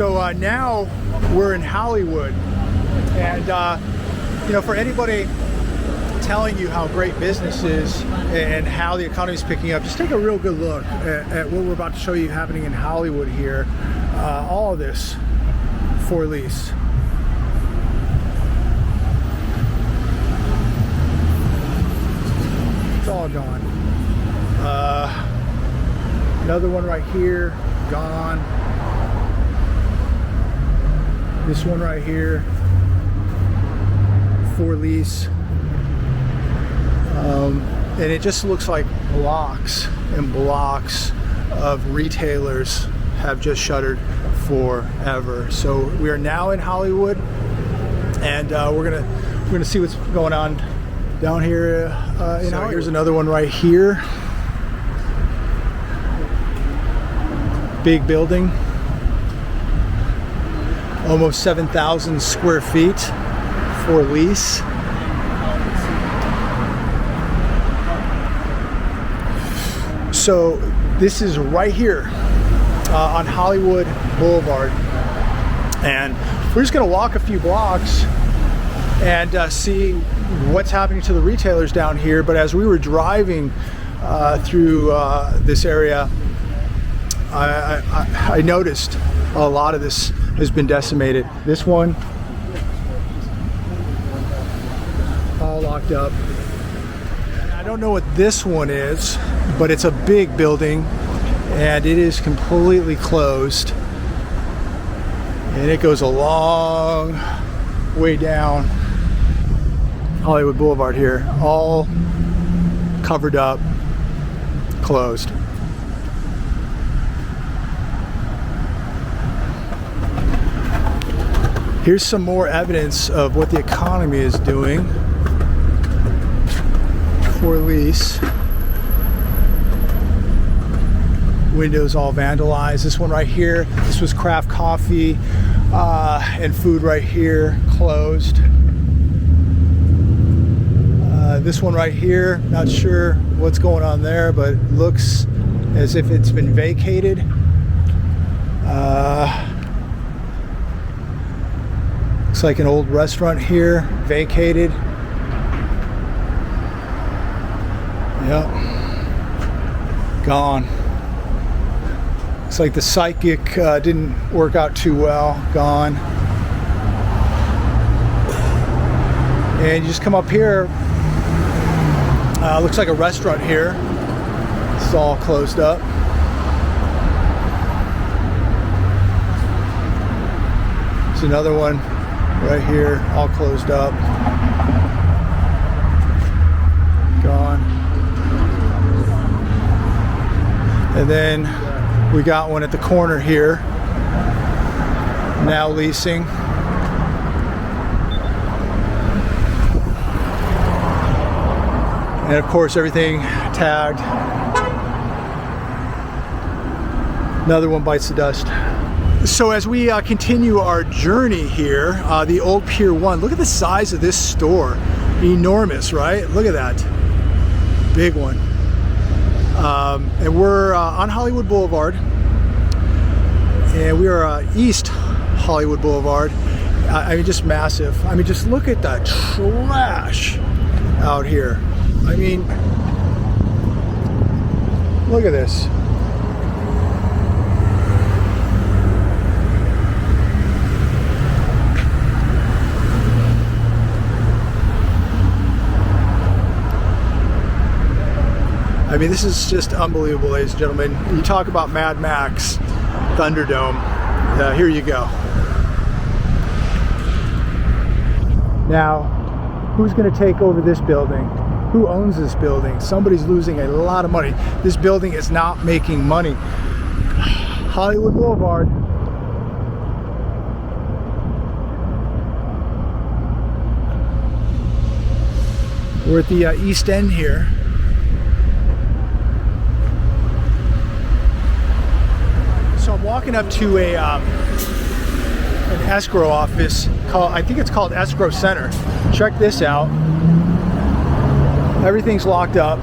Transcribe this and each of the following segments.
So now we're in Hollywood, and you know, for anybody telling you how great business is and how the economy is picking up, just take a real good look at what we're about to show you happening in Hollywood here. All of this for lease. It's all gone. Another one right here, gone. This one right here, for lease. And it just looks like blocks and blocks of retailers have just shuttered forever. So we are now in Hollywood, and we're gonna see what's going on down here in Hollywood. Here's another one right here. Big building, almost 7,000 square feet for lease. So this is right here on Hollywood Boulevard, and we're just going to walk a few blocks and see what's happening to the retailers down here. But as we were driving through this area, I noticed a lot of this has been decimated. This one, all locked up. I don't know what this one is, but it's a big building and it is completely closed. And it goes a long way down Hollywood Boulevard here, all covered up, closed. Here's some more evidence of what the economy is doing for lease. Windows all vandalized. This one right here, this was craft coffee and food right here, closed. This one right here, not sure what's going on there, but looks as if it's been vacated. Looks like an old restaurant here, vacated. Yep, gone. Looks like the psychic didn't work out too well, gone. And you just come up here, looks like a restaurant here. It's all closed up. There's another one right here, all closed up. Gone. And then we got one at the corner here, now leasing. And of course everything tagged. Another one bites the dust. So as we continue our journey here, the old Pier 1, look at the size of this store. Enormous, right? Look at that. Big one. And we're on Hollywood Boulevard, and we are East Hollywood Boulevard. I mean, just massive. I mean, just look at the trash out here. I mean, look at this. I mean, this is just unbelievable, ladies and gentlemen. You talk about Mad Max, Thunderdome. Here you go. Now, who's going to take over this building? Who owns this building? Somebody's losing a lot of money. This building is not making money. Hollywood Boulevard. We're at the East End here. So I'm walking up to an escrow office called, I think it's called Escrow Center. Check this out. Everything's locked up.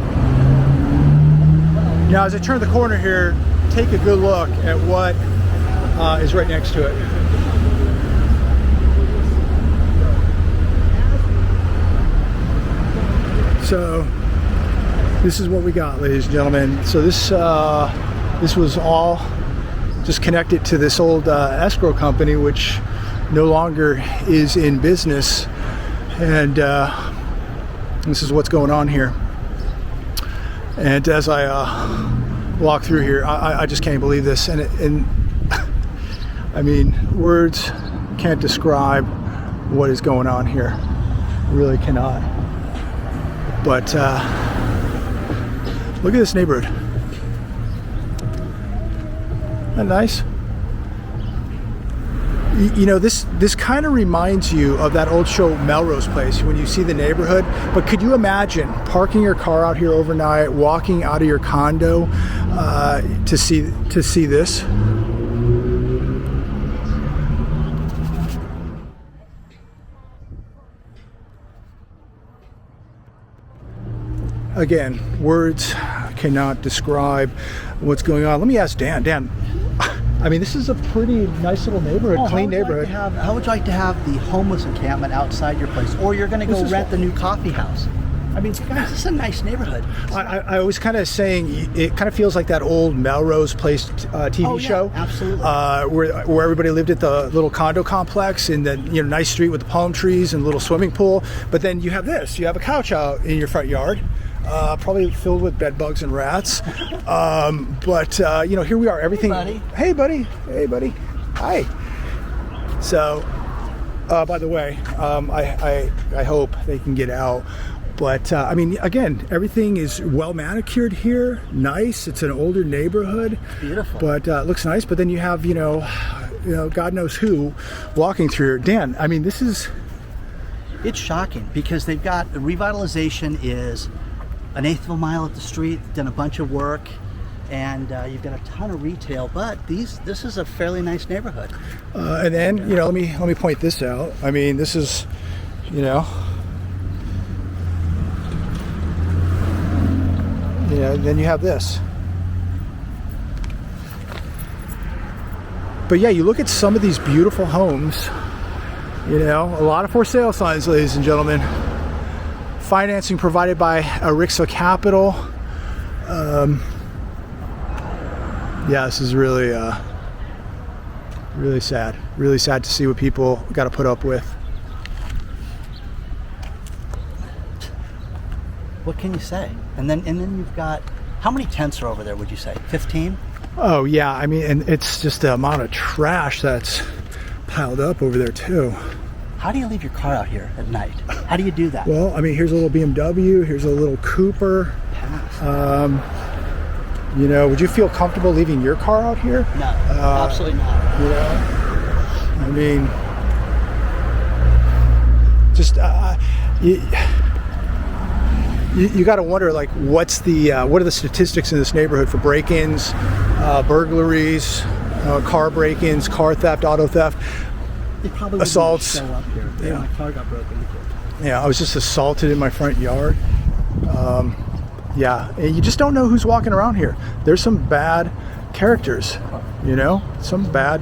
Now as I turn the corner here, take a good look at what is right next to it. So this is what we got, ladies and gentlemen. So this was all just connected to this old escrow company, which no longer is in business, and this is what's going on here. And as I walk through here, I just can't believe this, and I mean, words can't describe what is going on here. Really cannot. But look at this neighborhood. Isn't that nice? You know, this kind of reminds you of that old show Melrose Place when you see the neighborhood. But could you imagine parking your car out here overnight, walking out of your condo to see this? Again, words cannot describe what's going on. Let me ask Dan. Dan, I mean, this is a pretty nice little neighborhood, clean neighborhood. How would you like to have the homeless encampment outside your place? Or you're going to go rent the new coffee house? I mean, guys, this is a nice neighborhood. I was kind of saying, it kind of feels like that old Melrose Place TV show. Absolutely. Where everybody lived at the little condo complex in the nice street with the palm trees and a little swimming pool. But then you have this. You have a couch out in your front yard. Probably filled with bed bugs and rats. But here we are. Everything. Hey, buddy. Hey, buddy. Hi. So, by the way, I hope they can get out. But I mean, again, everything is well manicured here. Nice. It's an older neighborhood. Beautiful. But it looks nice. But then you have God knows who walking through here. Dan, I mean, this is. It's shocking because they've got revitalization is an eighth of a mile up the street, done a bunch of work, and you've got a ton of retail, but this is a fairly nice neighborhood. And then, let me point this out. I mean, this is, then you have this. But yeah, you look at some of these beautiful homes, a lot of for sale signs, ladies and gentlemen. Financing provided by Arixa Capital. Yeah, this is really, really sad. Really sad to see what people got to put up with. What can you say? And then you've got, how many tents are over there? Would you say 15? Oh yeah, I mean, and it's just the amount of trash that's piled up over there too. How do you leave your car out here at night? How do you do that? Well, I mean, here's a little BMW. Here's a little Cooper. Would you feel comfortable leaving your car out here? No, absolutely not. I mean, just you got to wonder, like, what are the statistics in this neighborhood for break-ins, burglaries, car break-ins, car theft, auto theft? They probably assaults. show up here. Yeah, my car got broken into. Yeah, I was just assaulted in my front yard. Yeah, and you just don't know who's walking around here. There's some bad characters, some bad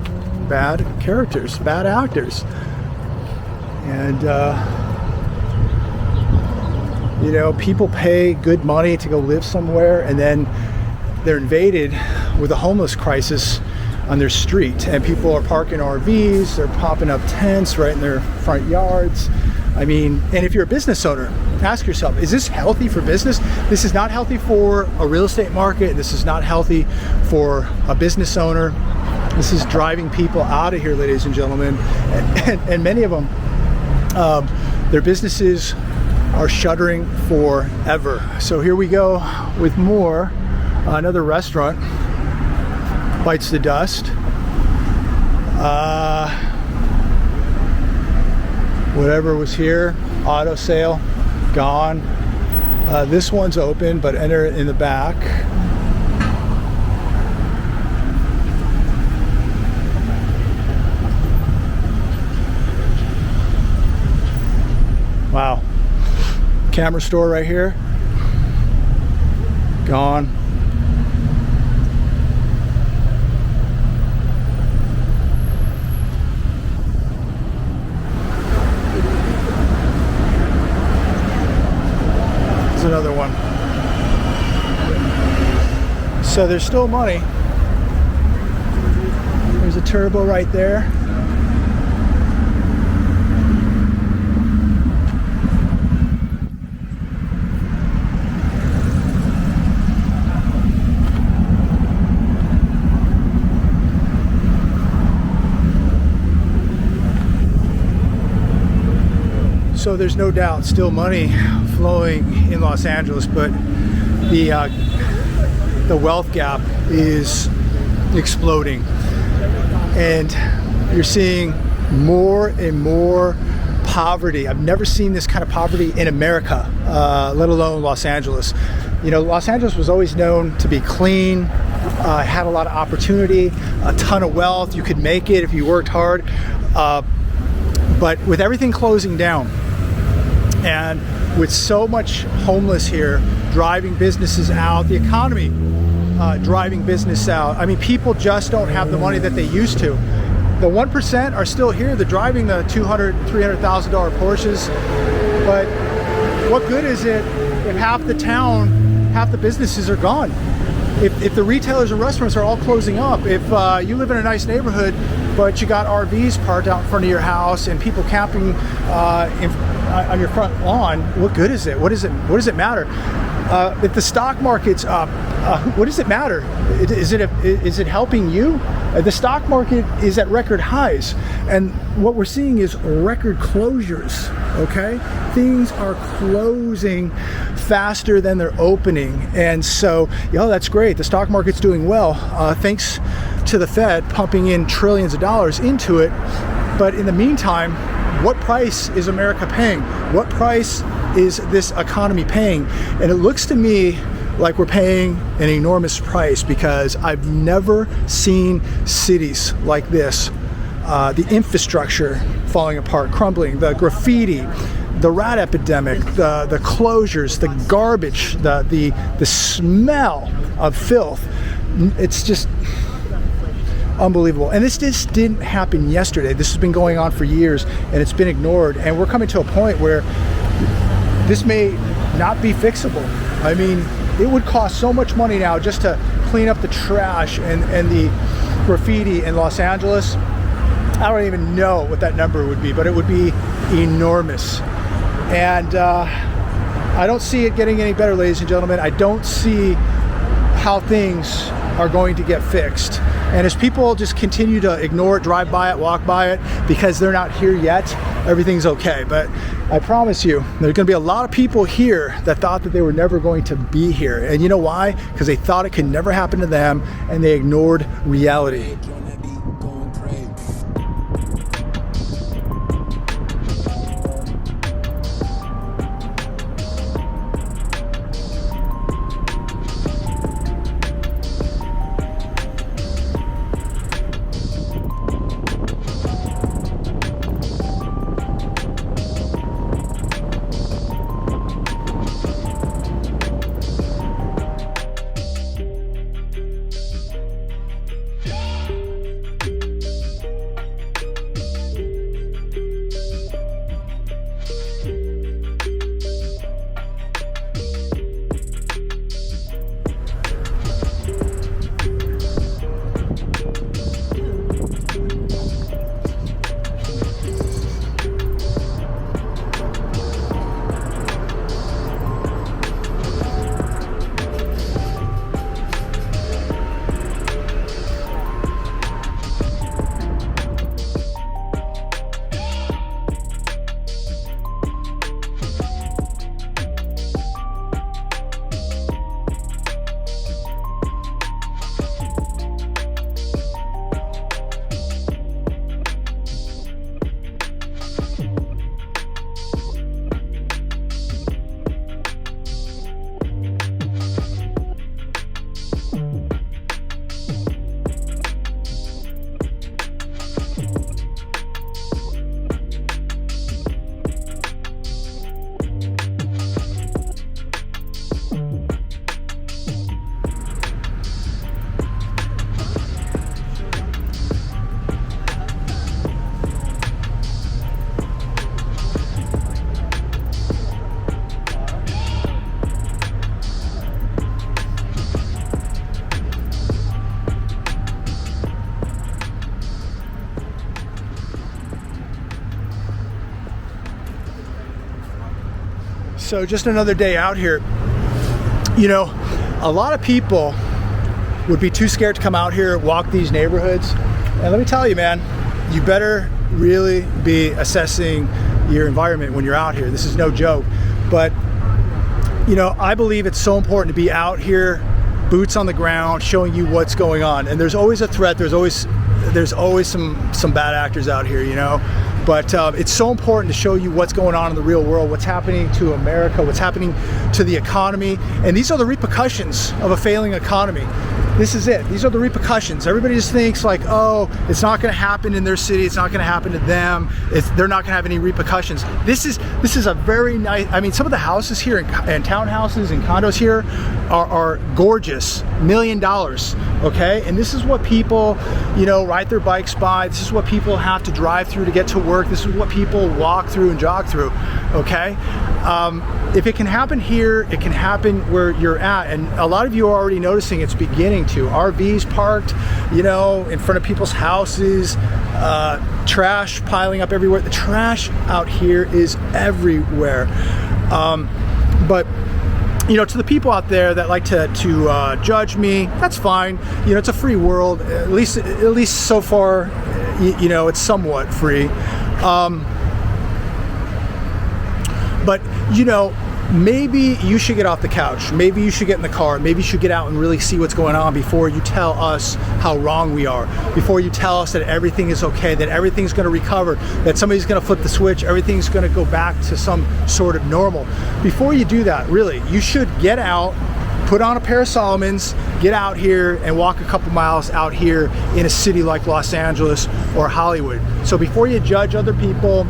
characters, bad actors. And, people pay good money to go live somewhere, and then they're invaded with a homeless crisis on their street, and people are parking RVs, they're popping up tents right in their front yards. I mean, and if you're a business owner, ask yourself, is this healthy for business? This is not healthy for a real estate market. This is not healthy for a business owner. This is driving people out of here, ladies and gentlemen. And many of them, their businesses are shuttering forever. So here we go with more, another restaurant. Bites the dust. Whatever was here, auto sale, gone. This one's open, but enter in the back. Wow. Camera store right here. Gone. So there's still money. There's a turbo right there. So there's no doubt still money flowing in Los Angeles, but the wealth gap is exploding, and you're seeing more and more poverty. I've never seen this kind of poverty in America, let alone Los Angeles. You know, Los Angeles was always known to be clean, had a lot of opportunity, a ton of wealth. You could make it if you worked hard, but with everything closing down, and with so much homeless here, driving businesses out, the economy driving business out. I mean, people just don't have the money that they used to. The 1% are still here. They're driving the $200,000, $300,000 Porsches. But what good is it if half the town, half the businesses are gone? If the retailers and restaurants are all closing up, if you live in a nice neighborhood, but you got RVs parked out in front of your house and people camping on your front lawn, what good is it? What does it matter? If the stock market's up, what does it matter? Is it helping you? The stock market is at record highs, and what we're seeing is record closures. Okay, things are closing faster than they're opening, and so that's great. The stock market's doing well, thanks to the Fed pumping in trillions of dollars into it. But in the meantime, what price is America paying? What price is this economy paying? And it looks to me like we're paying an enormous price, because I've never seen cities like this. The infrastructure falling apart, crumbling, the graffiti, the rat epidemic, the closures, the garbage, the smell of filth. It's just unbelievable. And this just didn't happen yesterday. This has been going on for years, and it's been ignored. And we're coming to a point where this may not be fixable. I mean, it would cost so much money now just to clean up the trash and the graffiti in Los Angeles. I don't even know what that number would be, but it would be enormous. And I don't see it getting any better, ladies and gentlemen. I don't see how things are going to get fixed. And as people just continue to ignore it, drive by it, walk by it, because they're not here yet, everything's okay. But I promise you, there's going to be a lot of people here that thought that they were never going to be here. And you know why? Because they thought it could never happen to them, and they ignored reality. So just another day out here. You know, a lot of people would be too scared to come out here, walk these neighborhoods. And let me tell you, man, you better really be assessing your environment when you're out here. This is no joke. But, you know, I believe it's so important to be out here, boots on the ground, showing you what's going on. And there's always a threat. There's always some bad actors out here, you know. But it's so important to show you what's going on in the real world, what's happening to America, what's happening to the economy. And these are the repercussions of a failing economy. This is it. These are the repercussions. Everybody just thinks like, oh, it's not going to happen in their city. It's not going to happen to them. They're not going to have any repercussions. This is a very nice, I mean, some of the houses here and townhouses and condos here are gorgeous, $1 million, okay? And this is what people, you know, ride their bikes by. This is what people have to drive through to get to work. This is what people walk through and jog through, okay? If it can happen here, it can happen where you're at. And a lot of you are already noticing it's beginning to. RVs parked, you know, in front of people's houses, trash piling up everywhere. The trash out here is everywhere. But you know, to the people out there that like to judge me, that's fine. You know, it's a free world. At least so far, you know, it's somewhat free. But you know, maybe you should get off the couch. Maybe you should get in the car. Maybe you should get out and really see what's going on before you tell us how wrong we are. Before you tell us that everything is okay, that everything's going to recover, that somebody's going to flip the switch, everything's going to go back to some sort of normal. Before you do that, really, you should get out, put on a pair of Solomons, get out here and walk a couple miles out here in a city like Los Angeles or Hollywood. So before you judge other people,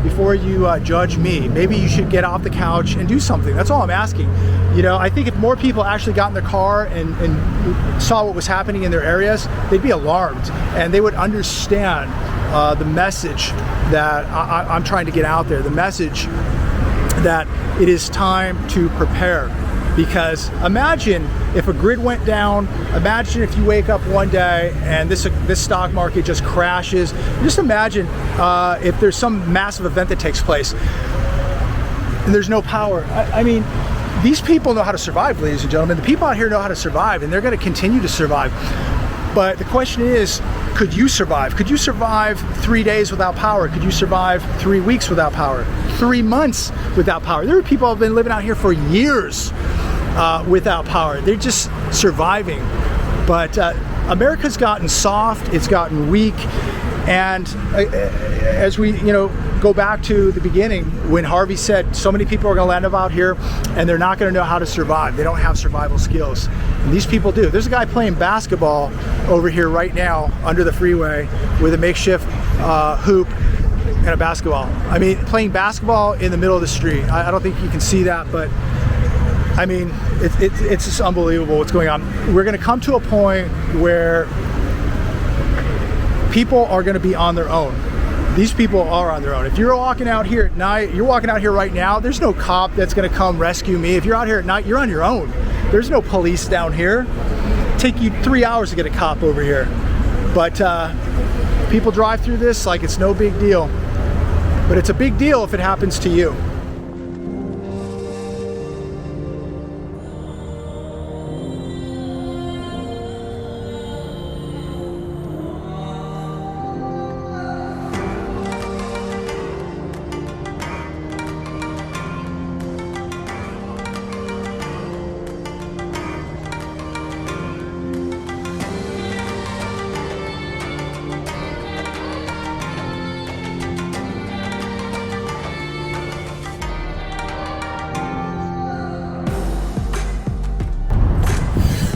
before you judge me, maybe you should get off the couch and do something. That's all I'm asking. You know, I think if more people actually got in their car and saw what was happening in their areas, they'd be alarmed and they would understand the message that I'm trying to get out there, the message that it is time to prepare. Because imagine if a grid went down, imagine if you wake up one day and this stock market just crashes. Just imagine if there's some massive event that takes place and there's no power. I mean, these people know how to survive, ladies and gentlemen. The people out here know how to survive, and they're going to continue to survive. But the question is, could you survive? Could you survive 3 days without power? Could you survive 3 weeks without power? 3 months without power? There are people who have been living out here for years without power. They're just surviving. But America's gotten soft, it's gotten weak, and as we, you know, go back to the beginning when Harvey said so many people are going to land up out here and they're not going to know how to survive. They don't have survival skills. And these people do. There's a guy playing basketball over here right now under the freeway with a makeshift hoop and a basketball. I mean, playing basketball in the middle of the street. I don't think you can see that, but I mean, it's just unbelievable what's going on. We're going to come to a point where people are going to be on their own. These people are on their own. If you're walking out here at night, you're walking out here right now, there's no cop that's going to come rescue me. If you're out here at night, you're on your own. There's no police down here. It'll take you 3 hours to get a cop over here. But people drive through this like it's no big deal. But it's a big deal if it happens to you.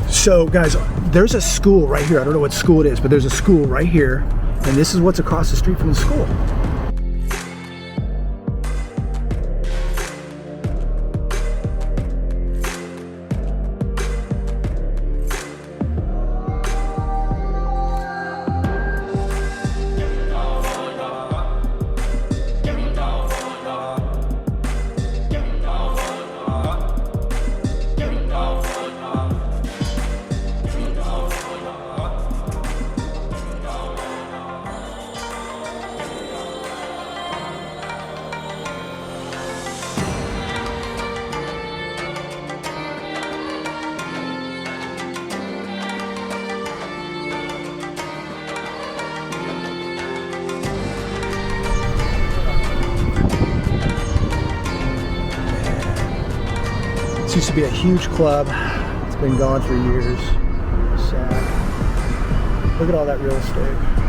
So guys, there's a school right here. I don't know what school it is, but there's a school right here. And this is what's across the street from the school. used to be a huge club. It's been gone for years. Sad. Look at all that real estate.